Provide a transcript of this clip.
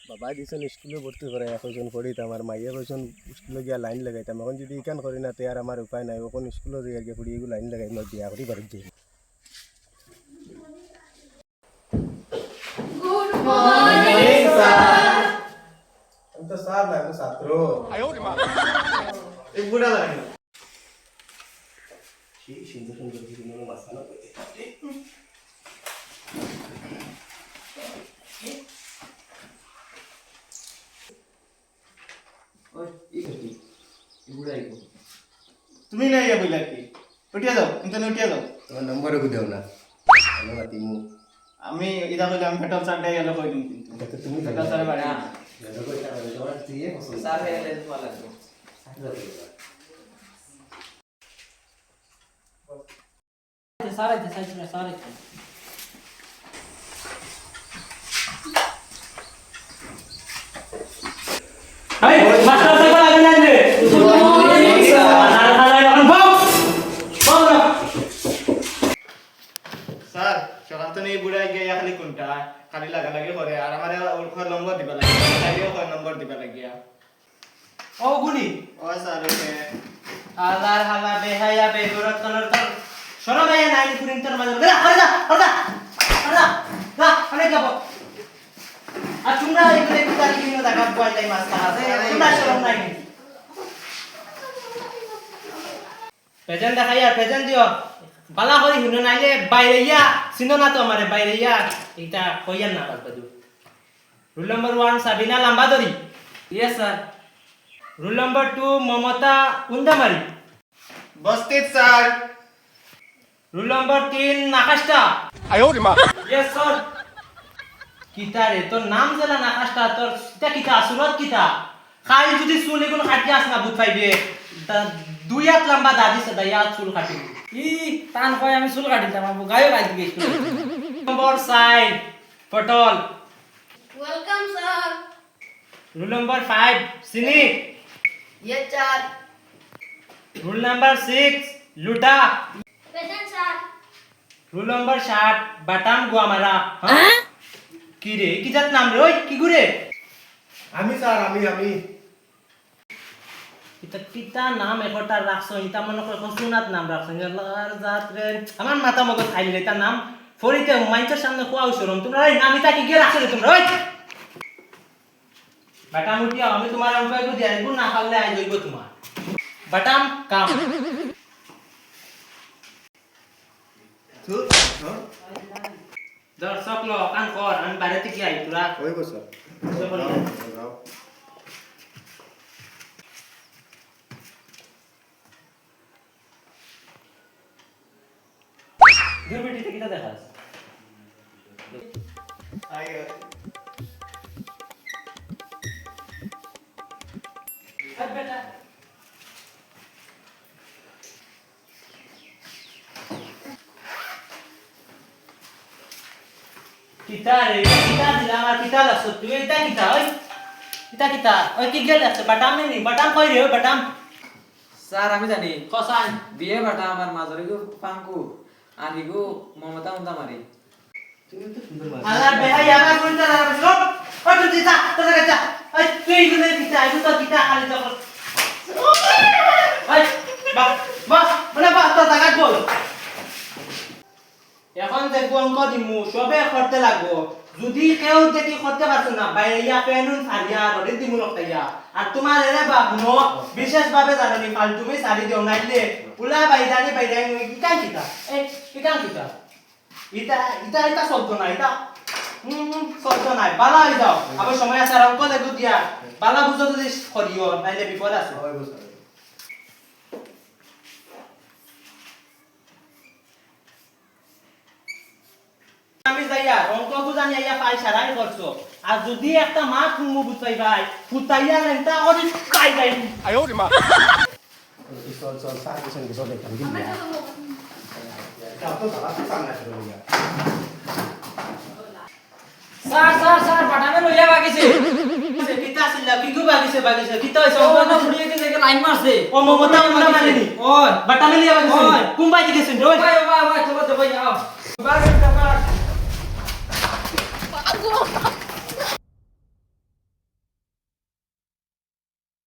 বাবা দিয়েছেন স্কুলে ভর্তি করে এখন পড়িতাম আর মাইয়া কইছেন স্কুলে গিয়া লাইন লাগাইতাম এখন যদি ইকান করি না তে আর আমার উপায় নাই ওখান স্কুলে যাই গিয়ে পড়ি এগুলো লাইন লাগাই মই বিয়া করি বাড়ি যাই গুড মর্নিং স্যার আমি তো স্যার না আমি ছাত্র एक बुढ़ा लगा সেই সুন্দর সুন্দর বিভিন্ন মাসালা और ये करती ये बुढ़ा है को तुम्ही नाही या बोला की उठिया जाओ इंतने उठिया जाओ তোমার নম্বরও কো দেও না আমি মাতিমু আমি ইদা কইলে আমি পেট্রোল চাট দেই গেল কই দিন কিন্তু এটা তুমি পেট্রোল চাট বাড়ি জানো কই তার তোমার দিয়ে পছন্দ স্যার হেলে তোমার লাগবে সারাই সারাই Hey, master saya lagi nanti. Anak-anak bau. Bau dah. Sir সকাল তো নেই বুড়া গিয়া খালি কোনটা খালি লাগা লাগে করে আর আমারে ওর খর নম্বর দিবা লাগে তাইও খর নম্বর দিবা লাগিয়া ও গুনি ও স্যার ওকে আল্লাহর হালা বেহায়া বেগরত কনর তর শরমায়া নাই পুরিন তর মাঝে যা হরদা যা অনেক যাব আর তোমরা এগুলো একটু তারিখ নিয়ে দেখা বইলাই মাস্টার আছে তোমরা শরম নাই প্রেজেন্ট দেখাইয়া প্রেজেন্ট দিও বালা করি হুনো নাইলে বাইরে ইয়া চিনো না তো আমারে বাইরে ইয়া এটা কইয়ান না বাদু roll number 1 Sabina Lambadari Yes sir. Roll number 2 Mamata Kundamari বস্তিত স্যার রুল নাম্বার 3 নাকাশটা Yes sir. কিতা রে তোর নাম জেলা নাকাশটা তোর এটা কিতা সুরত কিতা খাই যদি চুল এগুলো কাটি আস না বুঝ পাইবে দুই হাত লম্বা দাদি সে দাইয়া চুল কাটি ই টান কই আমি চুল কাটিতাম আবু গায়ও গাইতে গেছিল নম্বর 7 পটল Welcome, sir. রুল নাম্বার 5 সিনি Yes, sir. Roll number 6 লুটা Present, sir. Roll number 7 বাটাম গুয়ামারা হ্যাঁ কি রে কি জাত নাম রে ওই কি গুরে আমি স্যার আমি এটা কিতা নাম একটা রাখছো এটা মনে করে সুনাত নাম রাখছো আল্লাহর জাত রে আমার মাথা মগজ খাইলে তার নাম ফরিতে মাইন্সের সামনে কোয়াও শরম তোমরা এই নাম এটা কি গিয়ে রাখছো রে তোমরা ওই বাটাম উঠিয়া আমি তোমার অঙ্কয় কো দিয়া গুণ না খাইলে আই যাইব তোমার বাটাম কাম তুই দর্শক লো কান কর আমি বাইরে থেকে আই তোরা ওই গো স্যার যাও দূর বেটি কিটা দেখাস আগে আই বেটা কিতা রে কিতা দিলা আমার কিতা লাগছ তুই এটা কিতা ওই ওই কি গেল আছে বাটাম নেই বাটাম কই রে বাটাম স্যার আমি জানি কসান বিয়ে বাটা আমার মাঝরে গো পাঙ্কু আর গো মমতা উন্দা মারি তুমি তো সুন্দর মাছ আল্লাহ বেহাই আমার কোন তারা সব কত দিতা তোরা কাটা ওই তুই গুলো কিতা আইবো তো কিতা খালি তো ওই বা তো টাকা বল এখন দেখবো অঙ্ক দিমু সবে করতে লাগবো যদি কেউ দেখি করতে পারছো না বাইরে ইয়া পেনুন সারিয়া রডি দিমু লকাইয়া আর তোমার এরে বাবনো বিশেষ ভাবে জানি ফাল তুমি সারি দিও নাইলে উলা বাইরে কিটা এই কিটা এটা চলতো না এটা চলতো না বালা হয়ে যাও আবার সময় আছে অঙ্ক দেখো দিয়া বালা বুঝো যদি করিও নাইলে বিপদ আছে ওই গো স্যার আমি যাইয়া অঙ্ক বুঝানি আইয়া পাই সারাই করছো আর যদি একটা মা তুমি বুঝাই ভাই ফুটাইয়া লেনটা ওরে কাই যাই চল স্যার কিছু কিছু দেখাম কি না এটা তো দাদা সামনে আসলে স্যার বাটামে লইয়া বাগিছে কিতা আছিল কি গো বাগিছে কিতা হইছে ও না ফুড়িয়ে গেছে লাইন মারছে ও মমতা উন্না মারিনি ওই বাটা মিলিয়া বাগিছে কুম্বাই দিছেন রে ভাই চলো তো ভাই যাও বাগের টাকা